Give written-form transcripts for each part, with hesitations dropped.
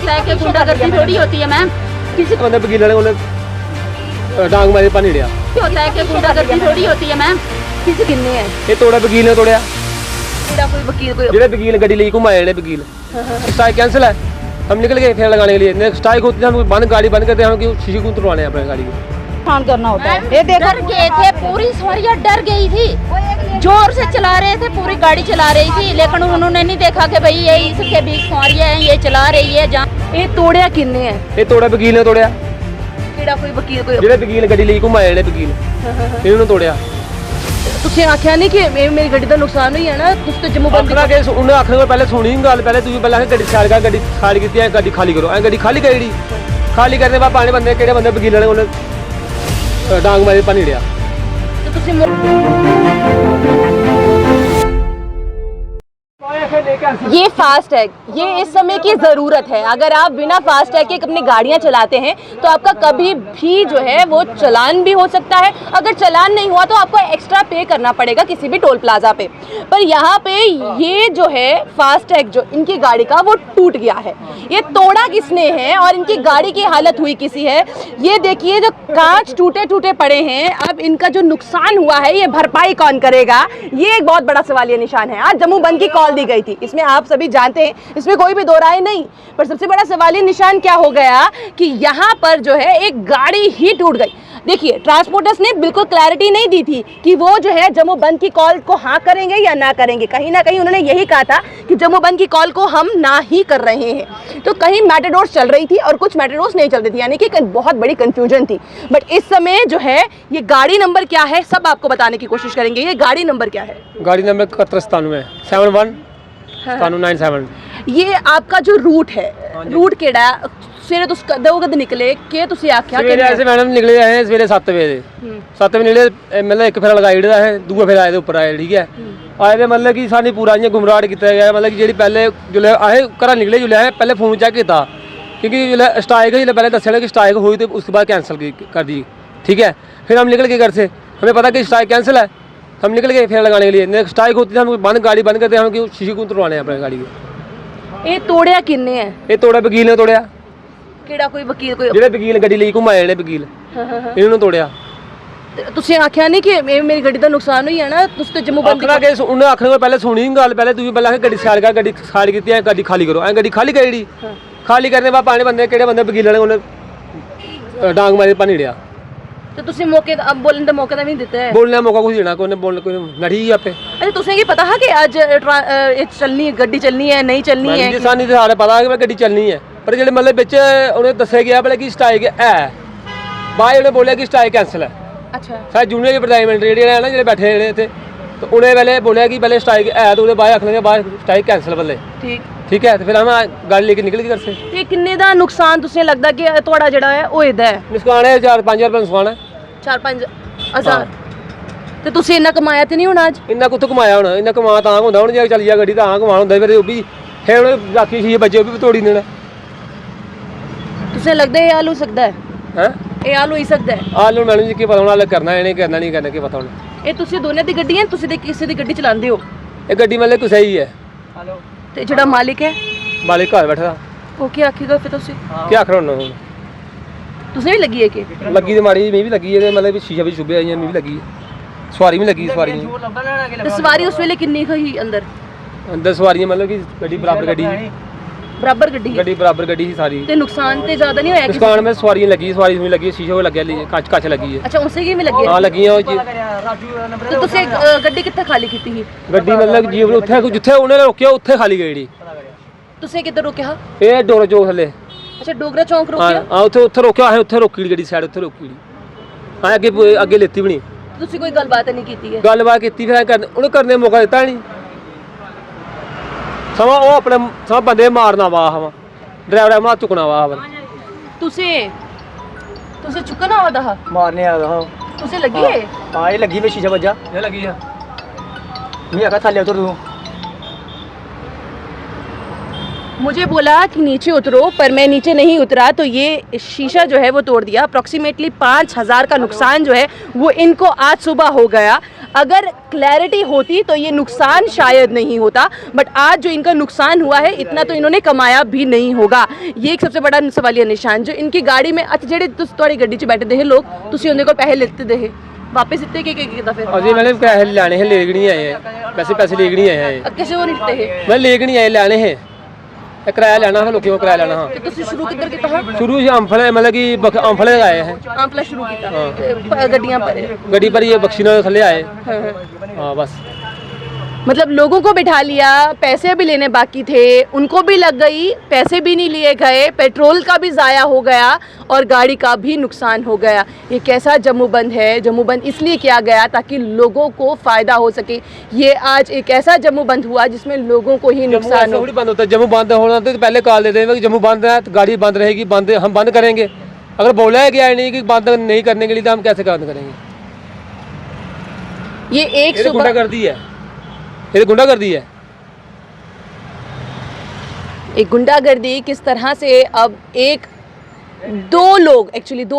होता है कि गुंडागर्दी थोड़ी होती है मैम। किसी बंदे वकील वाले उन्हें डांग मारे पानी लिया होता है कि गुंडागर्दी थोड़ी होती है मैम। किसी किन्ने है ये तोड़ा वकील ने तोड़िया तेरा कोई वकील कोई जेडे वकील गड्डी ले घुमाए जेडे वकील स्ट्राइक कैंसिल है। हम निकल गए फेर लगाने के लिए नेक्स्ट स्ट्राइक होती है, हम बंद गाड़ी बंद करते हैं कि शीशे को तुड़वाने अपने गाड़ी को खान करना होता है। ये देखो डर गए थे, पूरी सवारियां डर गई थी, जोर से चला रहे थे, पूरी गाड़ी चला रही थी, लेकिन उन्होंने नहीं देखा कि भाई ये इसके बीच सवारियां हैं, ये चला रही है। जहाँ ये तोड़िया किन्ने है ये तोड़ा वकील ने तोड़िया तेरा कोई वकील कोई जेडे वकील गड्डी ले घुमाए जेडे वकील इन्होंने तोड़िया। तुझे आख्या नहीं कि मेरी गड्डी का नुकसान हुई है ना, तुझ तो जम्मू बंद आखना के उन्हें आखने को पहले सुनी गल पहले तुझे पहले गड्डी साइड कर गड्डी खाली की है गड्डी खाली करो गड्डी खाली करी खाली करने बाद पानी बंदे केड़े बंदे वकील वाले उन्हें डांग मारे पानी लिया। तो तुझे ये फास्ट टैग ये इस समय की ज़रूरत है। अगर आप बिना फास्ट टैग के अपनी गाड़ियां चलाते हैं तो आपका कभी भी जो है वो चालान भी हो सकता है। अगर चालान नहीं हुआ तो आपको एक्स्ट्रा पे करना पड़ेगा किसी भी टोल प्लाजा पे। पर यहाँ पे ये जो है फास्ट टैग जो इनकी गाड़ी का वो टूट गया है। ये तोड़ा किसने है और इनकी गाड़ी की हालत हुई किसी है। ये देखिए जो कांच टूटे टूटे पड़े हैं, अब इनका जो नुकसान हुआ है ये भरपाई कौन करेगा, ये एक बहुत बड़ा सवालिया निशान है। आज जम्मू बंद की कॉल दी गई थी, इसमें आप सभी जानते हैं, इसमें कोई भी दो राय नहीं। पर सबसे बड़ा सवालिया निशान क्या हो गया कि यहाँ पर जो है एक गाड़ी ही टूट गई। देखिए ट्रांसपोर्टर्स ने बिल्कुल क्लैरिटी नहीं दी थी कि वो जो है जम्मू बंद की कॉल को हाँ करेंगे या ना करेंगे। कहीं ना कहीं उन्होंने यही कहा था कि जम्मू बंद की कॉल को हम ना ही कर रहे हैं। तो कहीं मैटाडोर्स चल रही थी और कुछ मैटाडोर्स नहीं चल रही थी, यानी कि बहुत बड़ी कंफ्यूजन थी। बट इस समय जो है ये गाड़ी नंबर क्या है सब आपको बताने की कोशिश करेंगे। ये गाड़ी नंबर क्या है? गाड़ी नंबर 7197 ये आपका जो रूट है, रूट केड़ा है? सवेरे तुस कदों कद निकले के तुसी आख्या सवेरे ऐसे मैडम निकले हैं सवेरे 7 बजे 7 बजे निकले मतलब एक फेरा लगाई दा है दूसरा फेरा आए ऊपर आए ठीक है आए दे मतलब कि सानी पूरा इयां गुमराह किया गया। मतलब कि जेडी पहले जिसले असें घरा निकले जिसले असें पहले फोन चेक किया क्योंकि जिसले स्ट्राइक जिसले पहले दस्या कि स्ट्राइक हुई तो उसके बाद कैंसिल कर दी ठीक है। फिर हम निकल के घर से हमें पता कि स्ट्राइक कैंसिल है, हम निकल गए फेरा लगाने के लिए। नेक्स्ट स्ट्राइक होती है, हम बंद गाड़ी बंद करते हैं हम कि शीशे को तुड़वाने अपने गाड़ी को। ये तोड़िया किन्ने है? ये तोड़ा वकील ने तोड़िया केड़ा कोई वकील कोई जेडे वकील गड्डी ले घुमाए जेडे वकील इन्होंने तोड़िया। तुझे आख्या नहीं कि मेरी गड्डी का नुकसान हुई है ना, तुझ तो जम्मू बंद आखना के उन्हें आखने को पहले सुनी गल पहले तुझे पहले गड्डी साइड कर गड्डी खाली की है गड्डी खाली करो गड्डी खाली करी खाली करने बाद पानी बंदे केड़े बंदे वकील वाले उन्हें डांग मारे पानी लिया। तो तुझे मौके अब बोलने का मौका नहीं देता है? बोलने का मौका कुछ देना कोई बोलने कोई नड़ी आपे। अच्छा तुझे ये पता है कि आज चलनी है गड्डी चलनी है नहीं चलनी है? सानी तो सारे पता है कि गड्डी चलनी है पर जेडे मतलब बिच उन्हें दस्या गया पहले कि स्ट्राइक है बाद उन्हें बोलिया कि स्ट्राइक कैंसिल है। अच्छा सारे जूनियर प्रधानमंत्री जेडे है ना जेडे बैठे जेडे थे तो उन्हें पहले बोलिया कि पहले स्ट्राइक है तो बाद आखने के बाद स्ट्राइक कैंसिल पहले ठीक है। तो फिर हम गाड़ी लेके निकल गए घर से। ये किन्ने दा नुकसान तुझे लगदा कि थोड़ा जेड़ा है ओ इदा है? नुकसान है 4-5 हज़ार नुकसान है 4-5 हज़ार। तो तुझे इन्ना कमाया तो नहीं होना आज? इन्ना कुत्थों कमाया होना इन्ना कमा तां होंदा हुण जे चली जा गड्डी तां कमा होंदा फिर ओह भी फिर उन्हें राखी शीशे बचे ओह भी तोड़ी देना। तुझे लगदा है हाल हो सकदा है? हैं ये हाल हो सकदा है? हाल मैडम जी की पता होना करना है नहीं करना नहीं करना की पता होना। ये तुझे दोनों दी गड्डी है तुझे दे किसी दी गड्डी चलांदे हो? ये गड्डी मतलब कुछ सही है ते जेड़ा मालिक है मालिक घर बैठा वो क्या आखेगा फिर तुझे? क्या आखना हुण तुझे भी लगी है कि लगी तो माड़ी मैं भी लगी है मतलब शीशा भी शुभे आई मैं भी लगी है सवारी भी लगी सवारी तो सवारी उस वेले कितनी थी अंदर? अंदर सवारियां मतलब कि गड्डी बराबर गड्डी ही सारी। ते नुकसान ते ज्यादा नहीं होया? दुकान में सवारियां लगी सवारी में लगी शीशे को लग गया कांच लगी है। अच्छा उसे की भी लगी है? हां लगी है तो तुसे गड्डी कित्थे खाली कीती ही? गड्डी मतलब जीवन उत्थे जिथे उन्हें रोकिया उत्थे खाली गई तुसे किधर रोकिया? ये डोरा चौक थले। अच्छा डोगरा चौक रोकिया? हां उत्थे रोकिया है उत्थे रोकी गड्डी साइड उत्थे रोकी हां अगे लेती भी नहीं। तुसी कोई गलबात नहीं कीती है? गलबात कीती फिर उन्हें करने मौका दिता नहीं समा वो अपने सब बंदे मारना वा हवा ड्राइवर मार चुकना वा तुसे चुकना होदा मारने आ रहा तुसे लगी है? हां ये लगी में शीशा बजा ये लगी है मैं आका थले उतर दूं मुझे बोला कि नीचे उतरो पर मैं नीचे नहीं उतरा तो ये शीशा जो है वो तोड़ दिया। अप्रॉक्सीमेटली 5,000 का नुकसान जो है वो इनको आज सुबह हो गया। अगर क्लैरिटी होती तो ये नुकसान शायद नहीं होता, बट आज जो इनका नुकसान हुआ है इतना तो इन्होंने कमाया भी नहीं होगा। ये एक सबसे बड़ा सवालिया निशान जो इनकी गाड़ी में अच्छा जेडे थोड़ी गड्डी च बैठे दे लोग तुसी उनके को पैसे लेते दे वापस इतने के फिर अजी मैंने पैसे लाने हैं, लेके नहीं आए हैं, पैसे लेके नहीं आए हैं, कैसे वो नहीं लेते हैं? मैं लेके नहीं आए, लाने हैं, किराया लेना है, लोगों को किराया लेना है। तो तुसी शुरू किधर किता है? शुरू से अम्फले मतलब कि अम्फले आए हैं, आंपला शुरू किया गड्डियां पर गड्डी पर ये बख्शी ने थले आए। हाँ बस मतलब लोगों को बिठा लिया, पैसे भी लेने बाकी थे, उनको भी लग गई, पैसे भी नहीं लिए गए, पेट्रोल का भी ज़ाया हो गया और गाड़ी का भी नुकसान हो गया। ये कैसा जम्मू बंद है? जम्मू बंद इसलिए किया गया ताकि लोगों को फ़ायदा हो सके। ये आज एक ऐसा जम्मू बंद हुआ जिसमें लोगों को ही नुकसान हो। बंद होता है, जम्मू बंद होना तो पहले कॉल देते हैं कि जम्मू बंद है तो गाड़ी बंद रहेगी, बंद हम बंद करेंगे। अगर बोला है गया नहीं कि बंद नहीं करने के लिए तो हम कैसे बंद करेंगे? ये एक सुबह गुंडागर्दी है, ये गुंडागर्दी है। एक गुंडागर्दी किस तरह से अब दो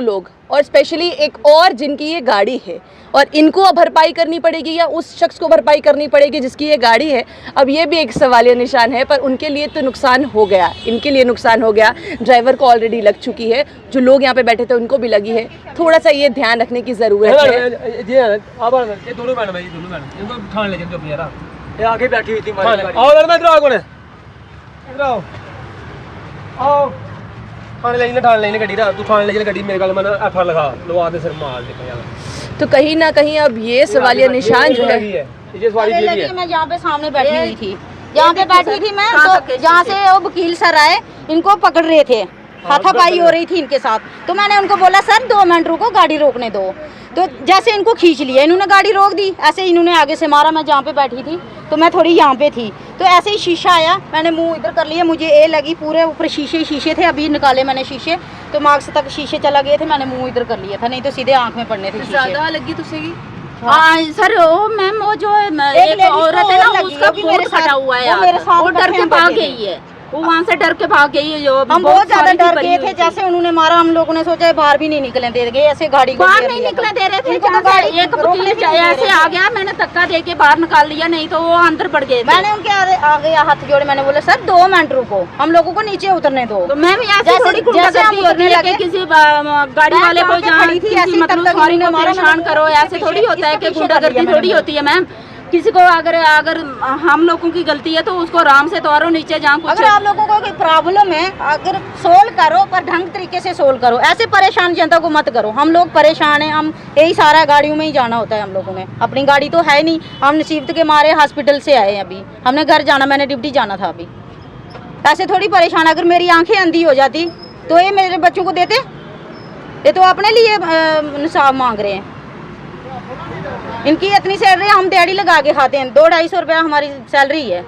लोग और स्पेशली एक और जिनकी ये गाड़ी है और इनको भरपाई करनी पड़ेगी या उस शख्स को भरपाई करनी पड़ेगी जिसकी ये गाड़ी है। अब ये भी एक सवालिया निशान है, पर उनके लिए तो नुकसान हो गया, इनके लिए नुकसान हो गया। ड्राइवर को ऑलरेडी लग चुकी है, जो लोग यहाँ पे बैठे थे उनको भी लगी है। थोड़ा सा ये ध्यान रखने की ज़रूरत है। ये दोनों मैडम है, ये दोनों मैडम इनको ठान ले चलो यार, ये आगे बैठी हुई थी हमारी गाड़ी। आओ मैडम इधर आओ, कौन है इधर आओ, आओ ठान ले गड्डी दा, तू ठान ले गड्डी मेरे गल मन एफआईआर लगा लवा दे, सिर मार दे यार। तो कहीं ना कहीं अब ये सवालिया निशान जो है, ये सवारी के लिए मैं जहाँ पे सामने बैठी हुई थी, जहाँ पे बैठी थी मैं, तो जहाँ से वो वकील सर आए इनको पकड़ रहे थे, हाथापाई हो रही थी इनके साथ। तो मैंने उनको बोला सर 2 मिनट रुको, गाड़ी रोकने दो। तो जैसे इनको खींच लिया, इन्होंने गाड़ी रोक दी, ऐसे इन्होंने आगे से मारा। मैं जहाँ पे बैठी थी तो मैं थोड़ी यहाँ पे थी, तो ऐसे ही शीशा आया, मैंने मुंह इधर कर लिया, मुझे ए लगी, पूरे ऊपर शीशे थे, अभी निकाले मैंने शीशे, तो मार्क्स तक शीशे चला गए थे, मैंने मुंह इधर कर लिया था, नहीं तो सीधे आँख में पड़ने थे शीशे। ज़्यादा लगी तुझसे? हाँ सर, वो मैम वो जो एक औरत है ना, उसका फोन फटा हुआ है, वो डर के भाग गई है, वो वहाँ से डर के भाग गई है। जो हम बहुत ज्यादा डर गए थे, जैसे उन्होंने मारा हम लोगों ने सोचा बाहर भी नहीं निकलने दे गए, ऐसे गाड़ी बाहर नहीं निकलने दे रहे थे। जहाँ से एक वकील ऐसे आ गया, मैंने धक्का दे के बाहर निकाल लिया, नहीं तो वो अंदर बढ़ गए। मैंने उनके आगे हाथ जोड़े, मैंने बोला सर 2 मिनट रुको, हम लोगों को नीचे उतरने दो। तो मैम ऐसे थोड़ी गुंडागर्दी करने लगे, किसी गाड़ी वाले को जहाँ मतलब सवारी को परेशान करो, ऐसे थोड़ी होता है कि गुंडागर्दी थोड़ी होती है मैम। किसी को अगर हम लोगों की गलती है तो उसको आराम से तोड़ो नीचे, जहाँ कुछ अगर आप लोगों को कोई प्रॉब्लम है, अगर सोल्व करो, पर ढंग तरीके से सोल्व करो, ऐसे परेशान जनता को मत करो। हम लोग परेशान हैं, हम यही सारा गाड़ियों में ही जाना होता है हम लोगों ने, अपनी गाड़ी तो है नहीं, हम नसीबत के मारे हॉस्पिटल से आए, अभी हमने घर जाना, मैंने ड्यूटी जाना था अभी। ऐसे थोड़ी परेशान, अगर मेरी आंखें अंधी हो जाती तो ये मेरे बच्चों को देते, ये तो अपने लिए निसाब मांग रहे हैं। इनकी इतनी सैलरी, हम दिहाड़ी लगा के खाते हैं, 200-250 रुपया हमारी सैलरी है।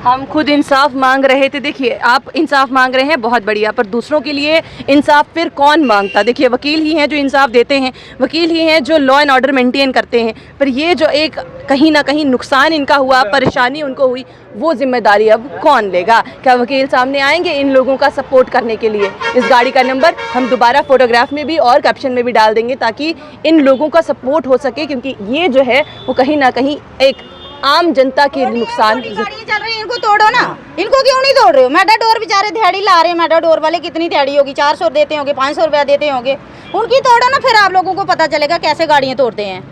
हम खुद इंसाफ मांग रहे थे। देखिए, आप इंसाफ मांग रहे हैं, बहुत बढ़िया, पर दूसरों के लिए इंसाफ फिर कौन मांगता? देखिए, वकील ही हैं जो इंसाफ देते हैं, वकील ही हैं जो लॉ एंड ऑर्डर मेंटेन करते हैं, पर ये जो एक कहीं ना कहीं नुकसान इनका हुआ, परेशानी उनको हुई, वो जिम्मेदारी अब कौन लेगा? क्या वकील सामने आएंगे इन लोगों का सपोर्ट करने के लिए? इस गाड़ी का नंबर हम दोबारा फोटोग्राफ में भी और कैप्शन में भी डाल देंगे ताकि इन लोगों का सपोर्ट हो सके, क्योंकि ये जो है वो कहीं ना कहीं एक आम जनता के नुकसान। गाड़ियाँ चल रही हैं, इनको तोड़ो ना, इनको क्यों नहीं तोड़ रहे हो? मेटाडोर बेचारे दिहाड़ी ला रहे हैं, मेटाडोर वाले कितनी दिहाड़ी होगी, 400 देते होंगे, 500 रुपया देते होंगे, उनकी तोड़ो ना, फिर आप लोगों को पता चलेगा कैसे गाड़ियाँ तोड़ते हैं।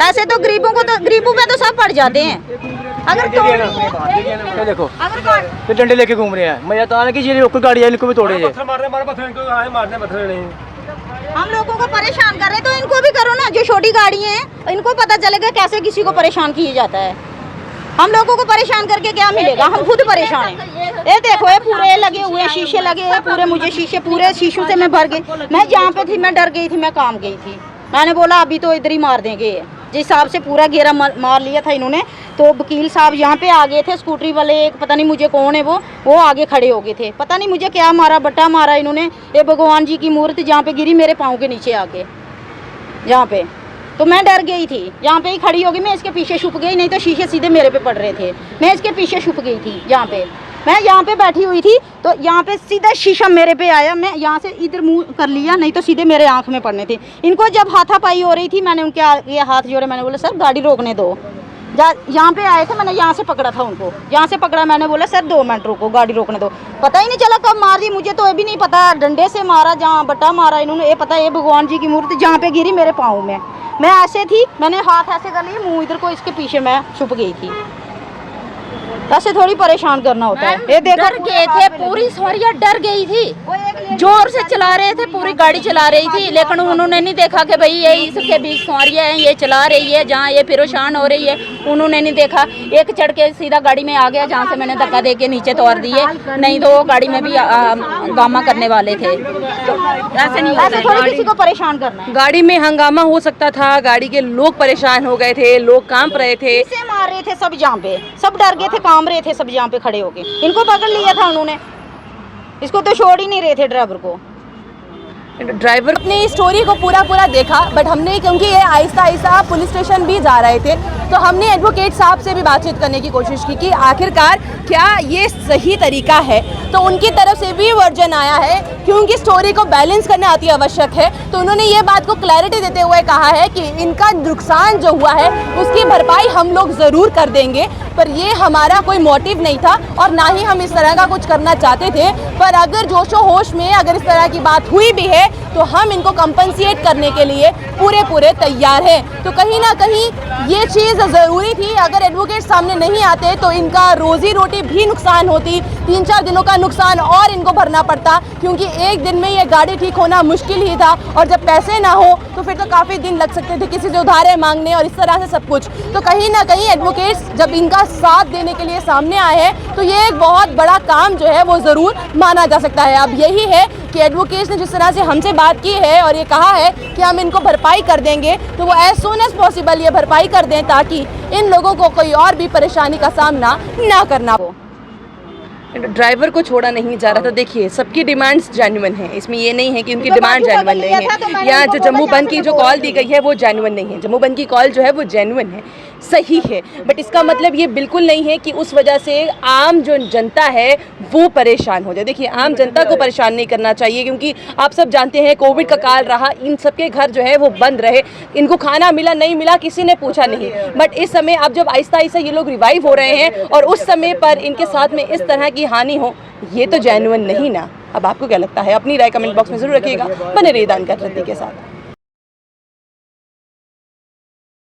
ऐसे तो गरीबों पे तो सब पड़ जाते हैं। अगर देखो ये डंडे लेके घूम रहे हैं, मैं तो कि ये लोकल गाड़ी है, इनको भी तोड़े हम लोगों को परेशान कर रहे हैं, तो इनको भी करो ना, जो छोटी गाड़ियाँ हैं इनको पता चलेगा कैसे किसी को परेशान किया जाता है। हम लोगों को परेशान करके क्या मिलेगा? हम खुद परेशान हैं। ये देखो, ये पूरे लगे हुए शीशे लगे हैं, पूरे मुझे शीशे, पूरे शीशों से मैं भर गई। मैं जहाँ पे थी मैं डर गई थी, मैं काम गई थी, मैंने बोला अभी तो इधर ही मार देंगे। जिस हिसाब से पूरा घेरा मार लिया था इन्होंने, तो वकील साहब यहाँ पे आ गए थे, स्कूटरी वाले, एक पता नहीं मुझे कौन है वो आगे खड़े हो गए थे, पता नहीं मुझे क्या मारा, बट्टा मारा इन्होंने। ये भगवान जी की मूर्ति जहाँ पे गिरी मेरे पाँव के नीचे आके, जहाँ पे, तो मैं डर गई थी, यहाँ पे ही खड़ी होगी, मैं इसके पीछे छुप गई, नहीं तो शीशे सीधे मेरे पे पड़ रहे थे, मैं इसके पीछे छुप गई थी जहाँ पे। मैं यहाँ पे बैठी हुई थी तो यहाँ पे सीधा शीशा मेरे पे आया, मैं यहाँ से इधर मुंह कर लिया, नहीं तो सीधे मेरे आंख में पड़ने थे। इनको जब हाथापाई हो रही थी मैंने उनके आगे हाथ जोड़े, मैंने बोला सर गाड़ी रोकने दो। यहाँ पे आए थे, मैंने यहाँ से पकड़ा था उनको, यहाँ से पकड़ा, मैंने बोला सर 2 मिनट रुको, गाड़ी रोकने दो। पता ही नहीं चला कब मार दी, मुझे तो ये भी नहीं पता, डंडे से मारा, जहाँ बट्टा मारा इन्होंने, ये पता है भगवान जी की मूर्ति जहाँ पे गिरी मेरे पाँव में। मैं ऐसे थी, मैंने हाथ ऐसे कर लिया, मुँह इधर को, इसके पीछे मैं छुप गई थी। ऐसे थोड़ी परेशान करना होता है। ये देखो डर गए थे, पूरी सवारियां डर गई थी, जोर से चला रहे थे, पूरी गाड़ी चला रही थी, लेकिन उन्होंने नहीं देखा कि भाई ये इसके बीच सवारियां हैं, ये चला रही है, जहाँ ये परेशान हो रही है उन्होंने नहीं देखा। एक चढ़ के सीधा गाड़ी में आ गया, जहाँ से मैंने धक्का दे के नीचे तोड़ दिए, नहीं तो वो गाड़ी में भी हंगामा करने वाले थे। ऐसे नहीं, ऐसे थोड़ी किसी को परेशान करना है। गाड़ी में हंगामा हो सकता था, गाड़ी के लोग परेशान हो गए थे, लोग कांप रहे थे, इसे मार रहे थे सब, जहाँ पे सब डर गए थे, काम रहे थे सब जहाँ पे खड़े होके। इनको पकड़ लिया था उन्होंने, इसको तो छोड़ ही नहीं रहे थे ड्राइवर को। ड्राइवर ने इस स्टोरी को पूरा देखा, बट हमने, क्योंकि ये आहिस्ता आहिस्ता पुलिस स्टेशन भी जा रहे थे, तो हमने एडवोकेट साहब से भी बातचीत करने की कोशिश की कि आखिरकार क्या ये सही तरीका है। तो उनकी तरफ से भी वर्जन आया है, क्योंकि स्टोरी को बैलेंस करना अति आवश्यक है। तो उन्होंने ये बात को क्लैरिटी देते हुए कहा है कि इनका नुकसान जो हुआ है उसकी भरपाई हम लोग ज़रूर कर देंगे, पर ये हमारा कोई मोटिव नहीं था और ना ही हम इस तरह का कुछ करना चाहते थे। पर अगर जोशो होश में अगर इस तरह की बात हुई भी है तो हम इनको कंपनसेट करने के लिए पूरे तैयार हैं। तो कहीं ना कहीं ये चीज़ ज़रूरी थी, अगर एडवोकेट सामने नहीं आते तो इनका रोजी रोटी भी नुकसान होती, 3-4 दिनों का नुकसान और इनको भरना पड़ता, क्योंकि एक दिन में ये गाड़ी ठीक होना मुश्किल ही था, और जब पैसे ना हो तो फिर तो काफ़ी दिन लग सकते थे किसी से उधारे मांगने और इस तरह से सब कुछ। तो कहीं ना कहीं एडवोकेट्स जब इनका साथ देने के लिए सामने आए हैं तो ये एक बहुत बड़ा काम जो है वो ज़रूर माना जा सकता है। अब यही है कि एडवोकेट्स ने जिस तरह से हमसे बात की है और ये कहा है कि हम इनको भरपाई कर देंगे, तो वो एज सून एज पॉसिबल ये भरपाई कर दें ताकि इन लोगों को कोई और भी परेशानी का सामना ना करना हो। ड्राइवर को छोड़ा नहीं जा रहा था। देखिए, सबकी डिमांड्स जेन्युइन है, इसमें ये नहीं है कि उनकी डिमांड जेन्युइन नहीं है। यहाँ जो जम्मू बंद की जो कॉल दी गई है वो जेन्युइन नहीं है, जम्मू बंद की कॉल जो है वो जेन्युइन है, सही है, बट इसका मतलब ये बिल्कुल नहीं है कि उस वजह से आम जो जनता है वो परेशान हो जाए। देखिए, आम जनता को परेशान नहीं करना चाहिए, क्योंकि आप सब जानते हैं कोविड का काल रहा, इन सबके घर जो है वो बंद रहे, इनको खाना मिला नहीं मिला किसी ने पूछा नहीं। बट इस समय अब जब आहिस्ता आहिस्ता ये लोग रिवाइव हो रहे हैं और उस समय पर इनके साथ में इस तरह की हानि हो, ये तो जेन्युइन नहीं ना। अब आपको क्या लगता है? अपनी राय कमेंट बॉक्स में जरूर रखिएगा। बने रहिए दानकर रद्दी के साथ।